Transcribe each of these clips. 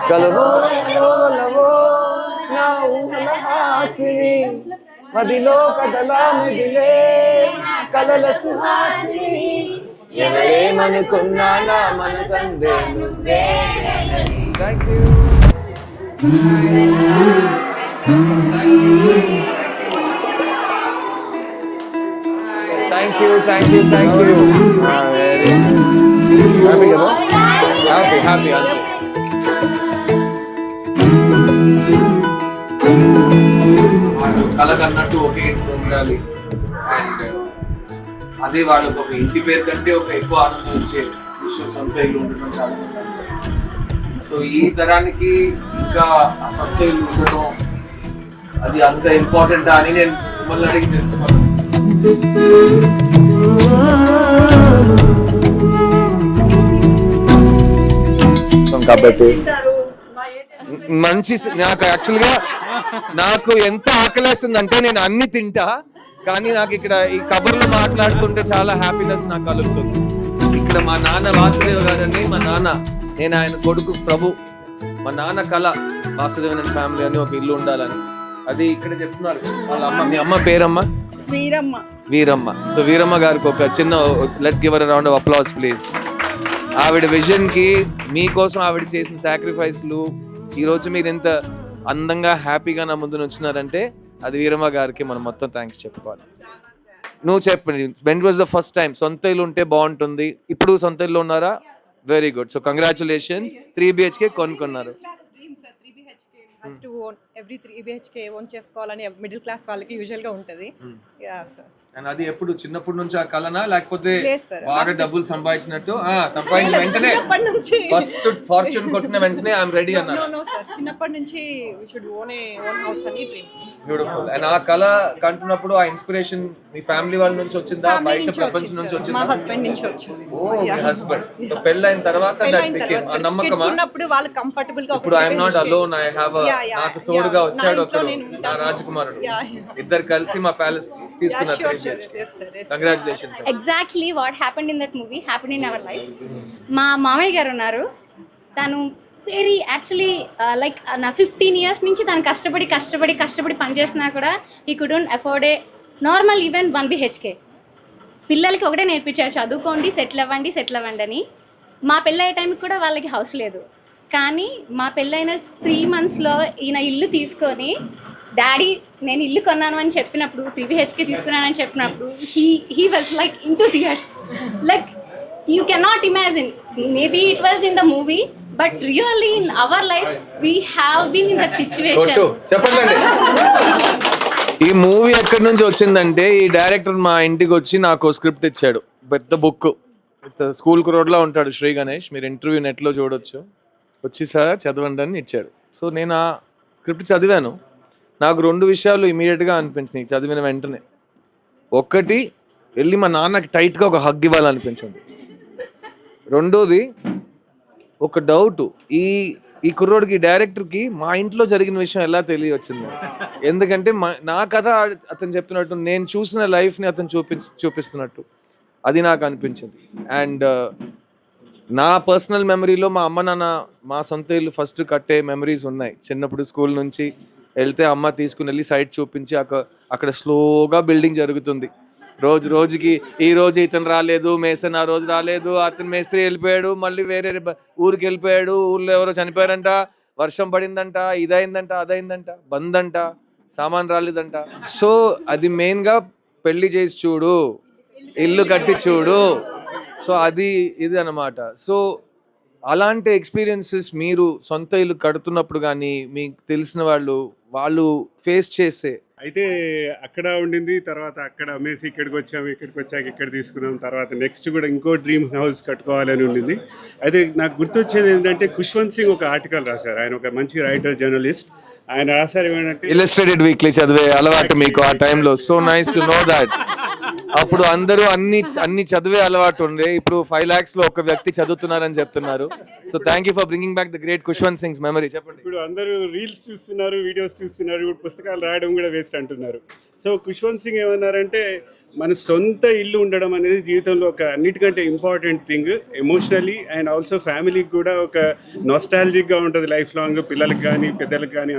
కలవో కలవో నా ఊహల హాసిని మదిలో కదలా మెదిలే కలల సుహాసిని ఎవరేమనుకున్నా నా మనసందే నువ్వే. Thank you. Thank you thank you thank you. Very happy కదా? హ్యాపీ హ్యాపీ అంతే. వాళ్ళు కలగన్నట్టు ఒకే ఇంట్లో ఉండాలి అండ్ అదే వాళ్ళకి ఒక ఇంటి పేరు కంటే ఒక ఎక్కువ ఆనందం వచ్చే విషయం సొంత ఇల్లు ఉండటం చాలా సో ఈ తరానికి ఇంకా ఆ సొంత ఇల్లు ఉండడం అది అంత ఇంపార్టెంట్ అని నేను మిమ్మల్ని అడిగి తెలుసుకోవాలి. కాబట్టి మంచి నాకు యాక్చువల్గా నాకు ఎంత ఆకలేస్తుందంటే నేను అన్ని తింటా, కానీ నాకు ఇక్కడ ఈ కబుర్లు మాట్లాడుతుంటే చాలా హ్యాపీనెస్ నాకు కలుగుతుంది. ఇక్కడ మా నాన్న వాసుదేవ్ గారని, మా నాన్న, నేను ఆయన కొడుకు ప్రభు, మా నాన్న కళ వాసుదేవన్ ఫ్యామిలీ అని ఒక ఇల్లు ఉండాలని. అది ఇక్కడ చెప్తున్నారు వాళ్ళ అమ్మ. మీ అమ్మ పేరమ్మా? వీరమ్మ. వీరమ్మ. సో వీరమ్మ గారికి ఒక చిన్న let's give her round of applause please. ఆవిడ విజన్ కి మీకోసం ఆవిడ చేసిన సాక్రిఫైస్లు ఈ రోజు మీరు ఎంత అందంగా హ్యాపీగా నా ముందు వచ్చినారంటే అది వీరమ్మ గారికి మనం మొత్తం థ్యాంక్స్ చెప్పుకోవాలి. నువ్వు చెప్పండి, when was the first time సొంత ఇల్లు ఉంటే బాగుంటుంది, ఇప్పుడు సొంత ఇల్లు ఉన్నారా? Very good. So congratulations. 3 BHK కొనుక్కున్నారు. First own every 3 BHK own చేసుకోవాలని మిడిల్ క్లాస్ వాళ్ళకి యూజువల్ గా ఉంటది. Yeah sir. అండ్ అది ఎప్పుడు చిన్నప్పటి నుంచి ఆ కలనా లేకపోతే బాగా డబ్బులు సంపాదించినట్టు సంపాదించిన వెంటనే ఫస్ట్ ఫార్చ్యూన్ కొట్టిన వెంటనే ఐఎమ్ రెడీ అన్నారు? నో సార్, చిన్నప్పటి నుంచి we should own a own house అని డ్రీమ్. బ్యూటిఫుల్. అండ్ ఆ కళ కంటున్నప్పుడు ఆ ఇన్స్పిరేషన్ మీ ఫ్యామిలీ వాళ్ళ నుంచి వచ్చిందా, బయట ప్రపంచం నుంచి వచ్చిందా? మా హస్బెండ్ నుంచి వచ్చింది. ఓ మీ హస్బెండ్. సో పెళ్ళైన తర్వాత ఆ నమ్మకమా? ఉన్నప్పుడు వాళ్ళు కంఫర్టబుల్ గా ఇప్పుడు I'm not alone, I have నాకు తోడుగా వచ్చాడు ఒకడు, నా రాజకుమారుడు. ఇద్దరు కలిసి మా ప్యాలెస్ తీసుకున్నారు. Congratulations. Exactly what happened in that movie happened in our life. మా మామయ్య గారు ఉన్నారు, తను వెరీ యాక్చువల్లీ లైక్ నా 15 years నుంచి తను కష్టపడి పనిచేసినా కూడా he couldn't afford A normal even 1 BHK. పిల్లలకి ఒకటే నేర్పించారు, చదువుకోండి, సెటిల్ అవ్వండి అని. మా పెళ్ళయ్యే టైంకి కూడా వాళ్ళకి హౌస్ లేదు, కానీ మా పెళ్ళైన 3 monthsలో ఈయన ఇల్లు తీసుకొని డాడీ నేను ఇల్లు కొన్నాను అని చెప్పినప్పుడు, 3 BHK తీసుకున్నానని చెప్పినప్పుడు he was like into tears. Like you cannot imagine, maybe it was in the movie but really in our lives we have been in that situation. చెప్పండి. ఈ మూవీ ఎక్కడి నుంచి వచ్చిందంటే ఈ డైరెక్టర్ మా ఇంటికి వచ్చి నాకు స్క్రిప్ట్ ఇచ్చాడు, పెద్ద బుక్, స్కూల్ రోడ్లో ఉంటాడు శ్రీ గణేష్, మీరు ఇంటర్వ్యూ నెట్లో చూడొచ్చు. వచ్చి సార్ చదవండి అని ఇచ్చాడు. సో నేను ఆ స్క్రిప్ట్ చదివాను. నాకు 2 విషయాలు ఇమీడియట్గా అనిపించినాయి చదివిన వెంటనే. ఒకటి, వెళ్ళి మా నాన్నకి టైట్గా ఒక హగ్ ఇవ్వాలనిపించింది. రెండోది, ఒక డౌట్, ఈ కుర్రోడికి డైరెక్టర్కి మా ఇంట్లో జరిగిన విషయం ఎలా తెలియవచ్చింది. ఎందుకంటే నా కథ అతను చెప్తున్నట్టు, నేను చూసిన లైఫ్ని అతను చూపిస్తున్నట్టు అది నాకు అనిపించింది. అండ్ నా పర్సనల్ మెమరీలో మా అమ్మ నాన్న మా సొంత ఇల్లు ఫస్ట్ కట్టే మెమరీస్ ఉన్నాయి. చిన్నప్పుడు స్కూల్ నుంచి వెళ్తే అమ్మ తీసుకుని వెళ్ళి సైట్ చూపించి అక్కడ స్లోగా బిల్డింగ్ జరుగుతుంది. రోజుకి ఈ రోజు ఇతను రాలేదు, మేసన్ ఆ రోజు రాలేదు, అతను మేస్త్రి వెళ్ళిపోయాడు, మళ్ళీ వేరే ఊరికి వెళ్ళిపోయాడు, ఊర్లో ఎవరో చనిపోయారంట, వర్షం పడిందంట, ఇదైందంట, అదైందంట, బంద్ అంట, సామాన్ రాలేదంట. సో అది మెయిన్గా పెళ్లి చేసి చూడు, ఇల్లు కట్టి చూడు. సో అది ఇది అన్నమాట. సో అలాంటి ఎక్స్పీరియన్సెస్ మీరు సొంత ఇల్లు కడుతున్నప్పుడు కానీ మీకు తెలిసిన వాళ్ళు ఫేస్ చేసే అయితే అక్కడ ఉండింది, తర్వాత అక్కడ అమ్మేసి ఇక్కడికి వచ్చాక ఇక్కడ తీసుకున్నాం, తర్వాత నెక్స్ట్ కూడా ఇంకో డ్రీమ్ హౌస్ కట్టుకోవాలని ఉండింది. అయితే నాకు గుర్తొచ్చేది ఏంటంటే ఖుష్వంత్ సింగ్ ఒక ఆర్టికల్ రాశారు. ఆయన ఒక మంచి రైటర్, జర్నలిస్ట్. ఆయన రాశారు ఏమంటే, ఇల్లస్ట్రేటెడ్ వీక్లీ చదివే అలవాటు మీకు ఆ టైంలో. So nice to know that. అప్పుడు అందరూ అన్ని చదివే అలవాటు ఉండే, ఇప్పుడు 5 lakhs లో ఒక వ్యక్తి చదువుతున్నారని చెప్తున్నారు. So thank you for bringing back the great Khushwant Singh's memory. చెప్పండి. ఇప్పుడు అందరూ రీల్స్ చూస్తున్నారు, వీడియోస్ చూస్తున్నారు, ఇప్పుడు పుస్తకాలు రాయడం కూడా వేస్ట్ అంటున్నారు. సో ఖుష్వంత్ సింగ్ ఏమన్నారంటే మన సొంత ఇల్లు ఉండడం అనేది జీవితంలో ఒక అన్నిటికంటే important thing. Emotionally and also ఫ్యామిలీకి కూడా ఒక నాస్టాలజిక్గా ఉంటుంది లైఫ్ లాంగ్, పిల్లలకి కానీ పెద్దలకు కానీ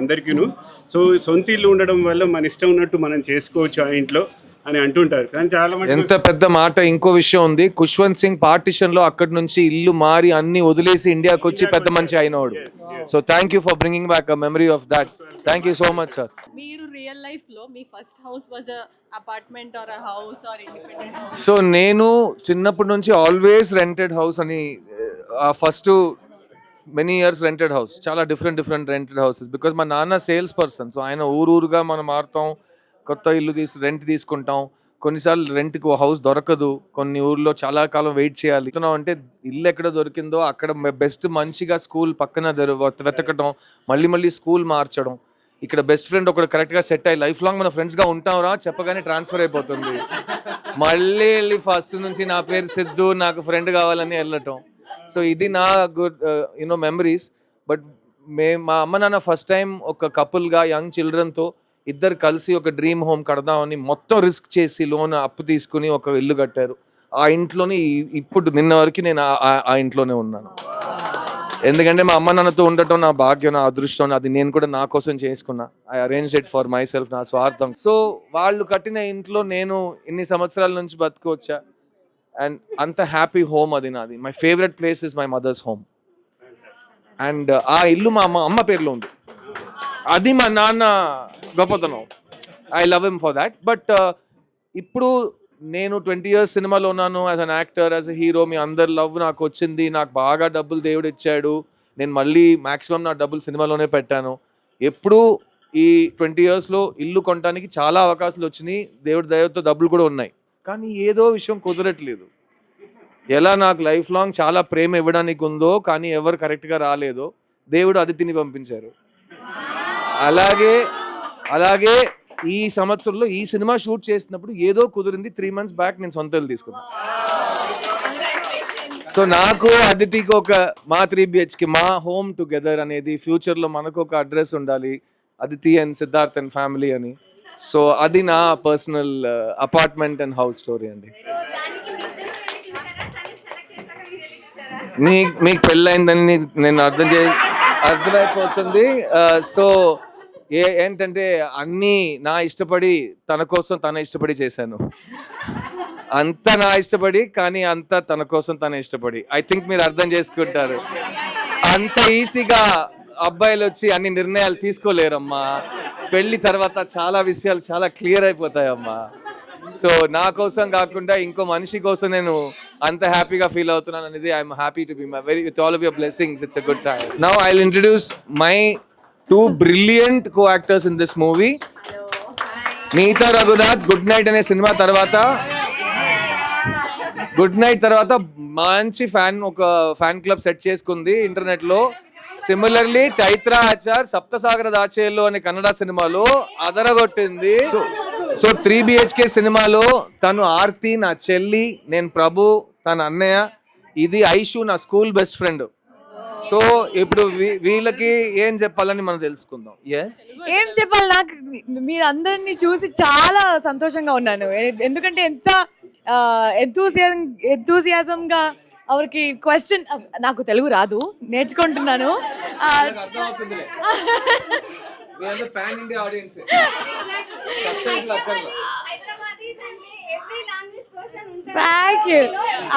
అందరికీను. సో సొంత ఇల్లు ఉండడం వల్ల మన ఇష్టం ఉన్నట్టు మనం చేసుకోవచ్చు ఆ ఇంట్లో అని అంటుంటారు. కానీ చాలా మంది ఎంత పెద్ద మాట. ఇంకో విషయం ఉంది, ఖుష్వంత్ సింగ్ పార్టిషన్ లో అక్కడి నుంచి ఇల్లు మారి అన్ని వదిలేసి ఇండియాకి వచ్చి పెద్ద మనిషి అయినవాడు. So thank you for bringing back a memory of that. Thank you so much sir. మీరు రియల్ లైఫ్ లో మీ first house was apartment or house or independent house? So నేను చిన్నప్పటి నుంచి ఆల్వేస్ రెంటెడ్ హౌస్ అని, first many years rented house, చాలా different rented houses. Because మా నాన్న సేల్స్ పర్సన్. సో ఆయన ఊరుగా మనం మారుతాం, కొత్త ఇల్లు రెంట్ తీసుకుంటాం. కొన్నిసార్లు రెంట్కి హౌస్ దొరకదు, కొన్ని ఊర్లో చాలా కాలం వెయిట్ చేయాలి. అంటే ఇల్లు ఎక్కడ దొరికిందో అక్కడ బెస్ట్ మంచిగా స్కూల్ పక్కన వెతకడం, మళ్ళీ స్కూల్ మార్చడం. ఇక్కడ బెస్ట్ ఫ్రెండ్ ఒకటి కరెక్ట్గా సెట్ అయ్యి లైఫ్ లాంగ్ మన ఫ్రెండ్స్గా ఉంటాంరా చెప్పగానే ట్రాన్స్ఫర్ అయిపోతుంది. మళ్ళీ వెళ్ళి ఫస్ట్ నుంచి నా పేరు సిద్ధు, నాకు ఫ్రెండ్ కావాలని వెళ్ళటం. సో ఇది నా గుడ్ మెమరీస్. బట్ మా అమ్మ నాన్న ఫస్ట్ టైం ఒక కపుల్గా యంగ్ చిల్డ్రన్తో ఇద్దరు కలిసి ఒక డ్రీమ్ హోమ్ కడదామని మొత్తం రిస్క్ చేసి లోన్ అప్పు తీసుకుని ఒక ఇల్లు కట్టారు. ఆ ఇంట్లోనే ఇప్పుడు నిన్న వరకు నేను ఆ ఇంట్లోనే ఉన్నాను. ఎందుకంటే మా అమ్మ నాన్నతో ఉండటం నా భాగ్యం, నా అదృష్టం. అది నేను కూడా నా కోసం చేసుకున్నా. I arrange it for my self, నా స్వార్థం. సో వాళ్ళు కట్టిన ఇంట్లో నేను ఇన్ని సంవత్సరాల నుంచి బతుకోవచ్చా, అండ్ అంత హ్యాపీ హోమ్ అది నాది. My favourite place is my mother's home. And ఆ ఇల్లు మా అమ్మ పేరులో ఉంది. అది మా నాన్న గొప్పతనం. I love him for that. But ఇప్పుడు నేను 20 years సినిమాలో ఉన్నాను, as an actor, as a hero. మీ అందరి లవ్ నాకు వచ్చింది, నాకు బాగా డబ్బులు దేవుడు ఇచ్చాడు. నేను మళ్ళీ మ్యాక్సిమం నా డబ్బులు సినిమాలోనే పెట్టాను. ఎప్పుడు ఈ 20 yearsలో ఇల్లు కొనడానికి చాలా అవకాశాలు వచ్చినాయి, దేవుడి దయతో డబ్బులు కూడా ఉన్నాయి. కానీ ఏదో విషయం కుదరట్లేదు. ఎలా నాకు లైఫ్ లాంగ్ చాలా ప్రేమ ఇవ్వడానికి ఉందో కానీ ఎవరు కరెక్ట్గా రాలేదో, దేవుడు అదితిని పంపించారు. అలాగే ఈ సంవత్సరంలో ఈ సినిమా షూట్ చేసినప్పుడు ఏదో కుదిరింది. 3 months బ్యాక్ నేను సొంత ఇల్లు తీసుకున్నాను. సో నాకు అదితికి ఒక మా 3 BHK మా హోమ్ టుగెదర్ అనేది, ఫ్యూచర్లో మనకు ఒక అడ్రస్ ఉండాలి, Aditi and Siddharth and family అని. సో అది నా personal apartment and house story అండి. మీకు పెళ్ళైందని నేను అర్థమైపోతుంది. సో ఏంటంటే అన్నీ నా ఇష్టపడి, తన కోసం తన ఇష్టపడి చేశాను. అంత నా ఇష్టపడి, కానీ అంత తన కోసం తన ఇష్టపడి. ఐ థింక్ మీరు అర్థం చేసుకుంటారు. అంత ఈజీగా అబ్బాయిలు వచ్చి అన్ని నిర్ణయాలు తీసుకోలేరమ్మా. పెళ్లి తర్వాత చాలా విషయాలు చాలా క్లియర్ అయిపోతాయమ్మా. సో నా కోసం కాకుండా ఇంకో మనిషి కోసం నేను అంత హ్యాపీగా ఫీల్ అవుతున్నాను అనేది. I'm happy to be with all of your blessings. It's a good time. Now I will introduce my 2 brilliant co-actors in this movie. Neeta Raghunath good night అనే సినిమా తర్వాత, మంచి ఒక ఫ్యాన్ క్లబ్ సెట్ చేసుకుంది ఇంటర్నెట్ లో. సిమిలర్లీ చైత్ర ఆచార్ సప్తసాగర దాచేల్లో అనే కన్నడ సినిమాలో అదరగొట్టింది. సో 3 BHK సినిమాలో తను ఆర్తి నా చెల్లి, నేను ప్రభు తన అన్నయ్య, ఇది ఐషు నా స్కూల్ బెస్ట్ ఫ్రెండ్. సో ఇప్పుడు వీళ్ళకి ఏం చెప్పాలని మనం తెలుసుకుందాం. ఏం చెప్పాలి, నాకు మీరు అందరినీ చూసి చాలా సంతోషంగా ఉన్నాను. ఎందుకంటే ఎంత ఎంతూజియాజంగా అవరికి క్వశ్చన్, నాకు తెలుగు రాదు, నేర్చుకుంటున్నాను.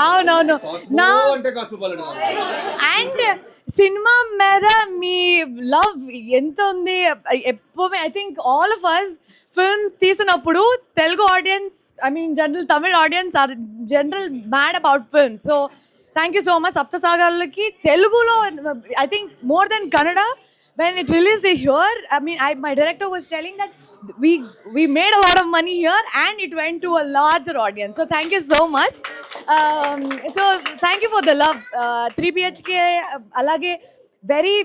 అవునవును. అండ్ సినిమా మీద మీ లవ్ ఎంత ఉంది ఎప్పుడు. I think all of us film తీసినప్పుడు Telugu audience, I mean general Tamil audience are general mad about film. So thank you so much. సప్తసాగర్లకి తెలుగులో I think more than Kannada. When it released here, I mean, my director was telling that we made a lot of money here and it went to a larger audience. So thank you so much. So thank you for the love. 3 BHK alage very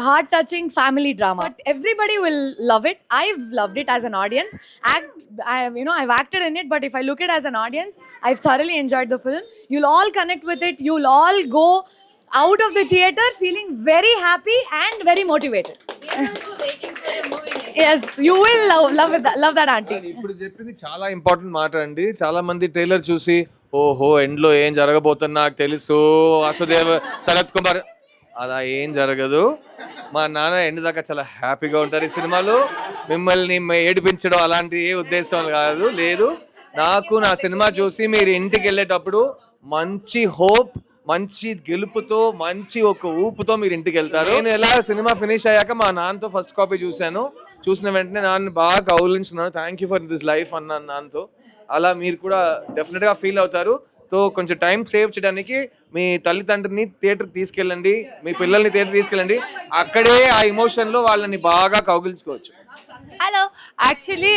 heart-touching family drama. But everybody will love it. I've loved it as an audience. I've acted in it, but if I look at it as an audience, I've thoroughly enjoyed the film. You'll all connect with it. You'll all go out of the theater feeling very happy and very motivated. Yes, you will love that auntie. ఇప్పుడు చెప్పింది చాలా important మాట అండి. చాలా మంది trailer చూసి ఓహో end లో ఏం జరగబోతుందో నాకు తెలుసు, వసుదేవ్ శరత్ కుమార్, అలా ఏం జరగదు. మా నాన్న ఎండ్ దాకా చాలా హ్యాపీగా ఉంటారు ఈ సినిమాలో. మిమ్మల్ని ఏడిపించడం అలాంటి ఏ ఉద్దేశం లేదు. నాకు నా సినిమా చూసి మీరు ఇంటికి వెళ్ళేటప్పుడు మంచి హోప్, మంచి గెలుపుతో, మంచి ఒక ఊపుతో మీరు ఇంటికి వెళ్తారు. నేను ఎలా సినిమా ఫినిష్ అయ్యాక మా నాన్నతో ఫస్ట్ కాపీ చూసిన వెంటనే నాన్న బాగా కౌలించున్నాను, thank you for this life అన్నాను నాన్నతో. అలా మీరు కూడా డెఫినెట్ గా ఫీల్ అవుతారు. సో కొంచెం టైం సేవ్ చేయడానికి మీ తల్లిదండ్రుని థియేటర్ తీసుకెళ్ళండి, మీ పిల్లల్ని థియేటర్ తీసుకెళ్ళండి. అక్కడే ఆ ఎమోషన్ లో వాళ్ళని బాగా కౌగిలించుకోవచ్చు. హలో, యాక్చువల్లీ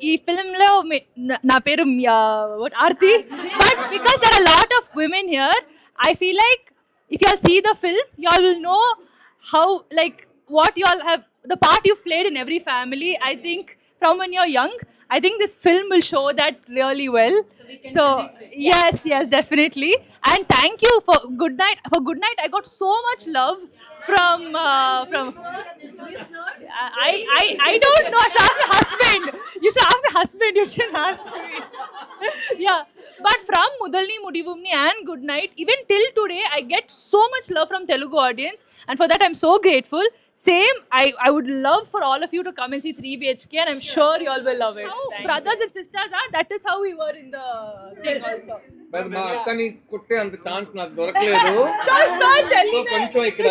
ఈ ఫిల్మ్లో నా పేరు Aarti, but because there are lot of women here, I feel like if you all see the film you all will know how like what you all have, the part you've played in every family. I think from when you're young, I think this film will show that really well. So yes, definitely. And thank you for Good Night. For Good Night, I got so much love from I don't know. I should ask my husband. You should ask my husband. You shouldn't ask me. Yeah. But from Mudalni Mudivumni and Good Night, even till today, I get so much love from Telugu audience, and for that I'm so grateful. Same, I would love for all of you to come and see 3 BHK, and I'm sure you all will love it. How brothers and sisters are, that is how we were in the thing also. But మా అక్కని కొట్టే అంత chance నాకు దొరకలేదు. So so కొంచెం ఇక్కడ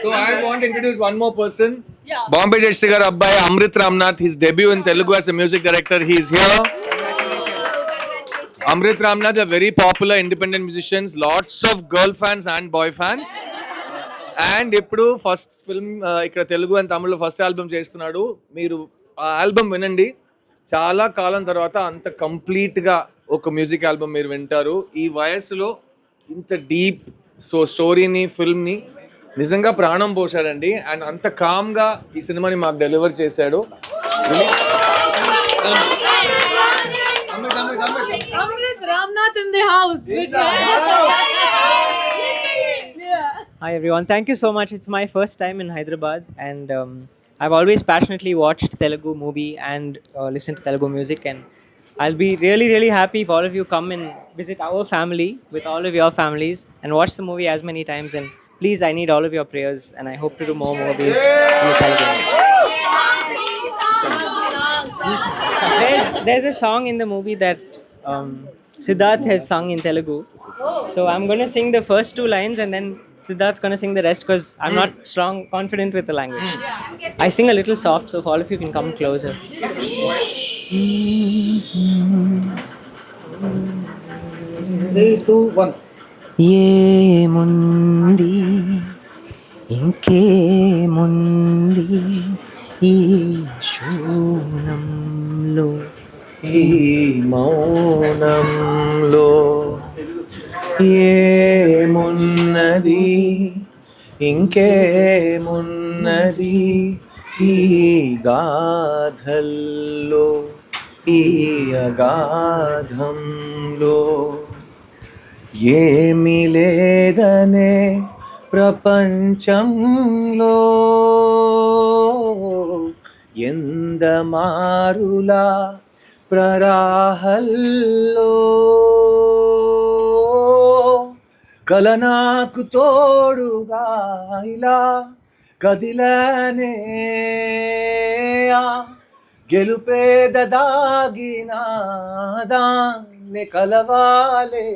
so I want introduce one more person. Yeah. Bombay Jayashree గారి అబ్బాయి Amrit Ramnath, his debut in Telugu as a music director. He is here. Amrit Ramnath, a very popular independent musician, lots of girl fans and boy fans. And ఇప్పుడు first film ఇక్కడ Telugu and తమిళ్లో first album చేస్తున్నాడు. మీరు ఆ album వినండి, చాలా కాలం తర్వాత అంత కంప్లీట్గా ఒక మ్యూజిక్ ఆల్బమ్ మీరు వింటారు. ఈ వయసులో ఇంత డీప్ స్టోరీని, ఫిల్మ్ని నిజంగా ప్రాణం పోసాడండి. అండ్ అంత కామ్గా ఈ సినిమాని మాకు డెలివర్ చేశాడు. Amrit Ramnath in the house. Hi everyone, thank you so much. It's my first time in Hyderabad, and I've always passionately watched Telugu movie and listened to Telugu music, and I'll be really happy if all of you come and visit our family with all of your families and watch the movie as many times. And please, I need all of your prayers, and I hope to do more movies in Telugu. There's a song in the movie that Siddharth has sung in Telugu. So I'm going to sing the first 2 lines, and then Siddharth's going to sing the rest because I'm not confident with the language. I sing a little soft, so if all of you can come closer. 3, 2, 1. ఏముంది ఇంకేముంది ఈ శూన్యంలో, ఈ మౌనంలో ఏమున్నది ఇంకేమున్నది ఈ గాథల్లో, ఈ అగాధంలో ఏమి లేదనే ప్రపంచంలో ఎందమారులా ప్రరాహల్లో కల నాకు తోడుగా ఇలా కదిలనే గెలుపేద దాగిన దాన్ని కలవాలే.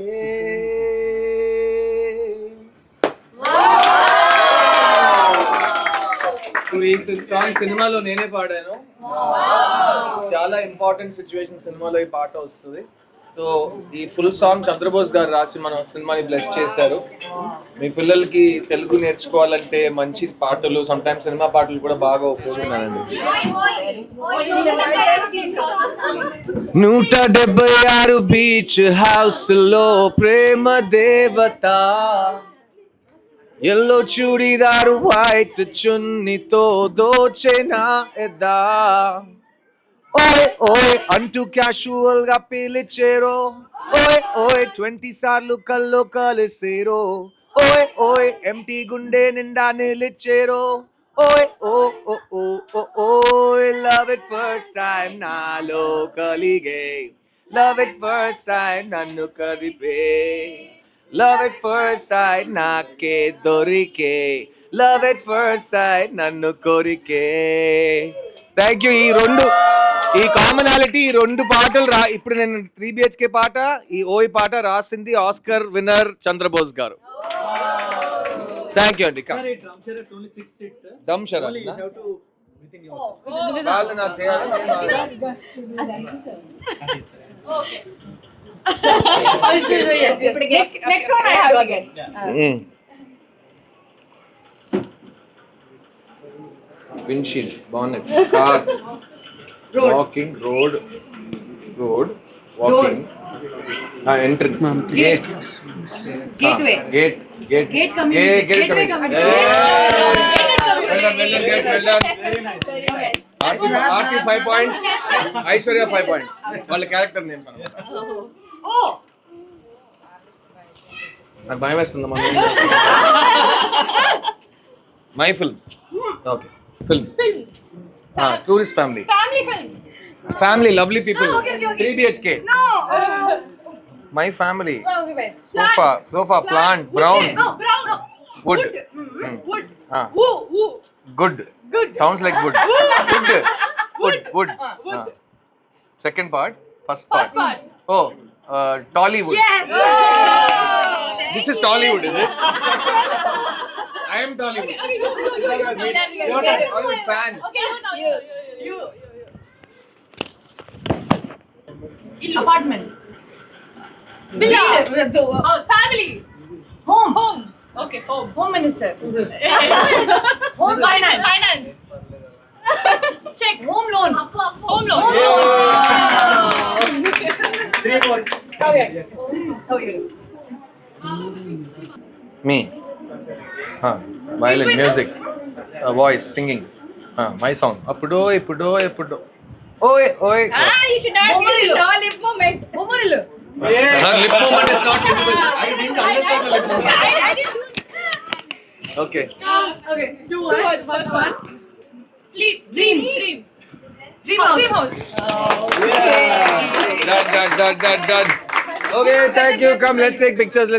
ఈ సాంగ్ సినిమాలో నేనే పాడాను. చాలా ఇంపార్టెంట్ సిచ్యువేషన్ సినిమాలో ఈ పాట వస్తుంది. సో ఈ ఫుల్ సాంగ్ చంద్రబోస్ గారు రాసి మన సినిమాని బ్లెస్ చేశారు. మీ పిల్లలకి తెలుగు నేర్చుకోవాలంటే మంచి పాటలు, సమ్ టైమ్స్ సినిమా పాటలు కూడా బాగా ఉపయోగిస్తున్నానండి. 176 బీచ్ హౌస్ లో ప్రేమ దేవత ఎల్లో చూడిదారు వైట్ చున్నీతో దోచెనా ఎదా ఓయ్ ఓయ్ అంటూ క్యాషువల్ గా పిలిచేరో ఓయ్ ఓయ్ 20 సార్లు కల్లో కలిసేరో ఓయ్ ఓయ్ ఎంటీ గుండె నిండా నిలిచేరో ఓయ్ ఓ ఓ ఓ ఓ ఓయ్ లవ్ ఇట్ ఫస్ట్ టైం నాలో కలిగే లవ్ ఇట్ ఫస్ట్ టైం నన్ను కదిపే లవ్ ఇట్ ఫస్ట్ సైడ్ నాకే దొరికే లవ్ ఇట్ ఫస్ట్ సైడ్ నన్ను కోరికే థ్యాంక్ యూ. ఈ కామనాలిటీ ఈ రెండు పాటలు ఇప్పుడు నేను 3 BHK పాట ఈ ఓయ్ పాట రాసింది ఆస్కర్ విన్నర్ చంద్రబోస్ గారు. థ్యాంక్ యూ అండి. దమ్ షరత్ వాళ్ళు నాకు చేయాలి. Next one I have to get. Windshield bonnet car walking road walking entrance gate Gateway. Gate Gate community. Gateway community. Aarti 5 points, Aishwarya 5 points. వాళ్ళ క్యారెక్టర్ నేమ్స్ అన్నమాట. Oh. నాకు భయం వేస్తుంది my film. Okay film tourist family family lovely people 3 BHK my family sofa plant brown wood good sounds like good wood second part first part oh Tollywood. This is Tollywood, is it? I am Tollywood. All your fans. You. Apartment. Villa. Family. Home. Okay, home. Home minister. Home finance. Check. Home loan. Home loan. Okay. Me. Violin, music, voice, singing. My song. Appudo. Oi. You should not use it all lip moment. Lip moment is not visible. I didn't understand the lip moment. Okay. Okay. Two words. First one. Sleep. Dream house. Done. Okay, thank you. Come, let's take pictures.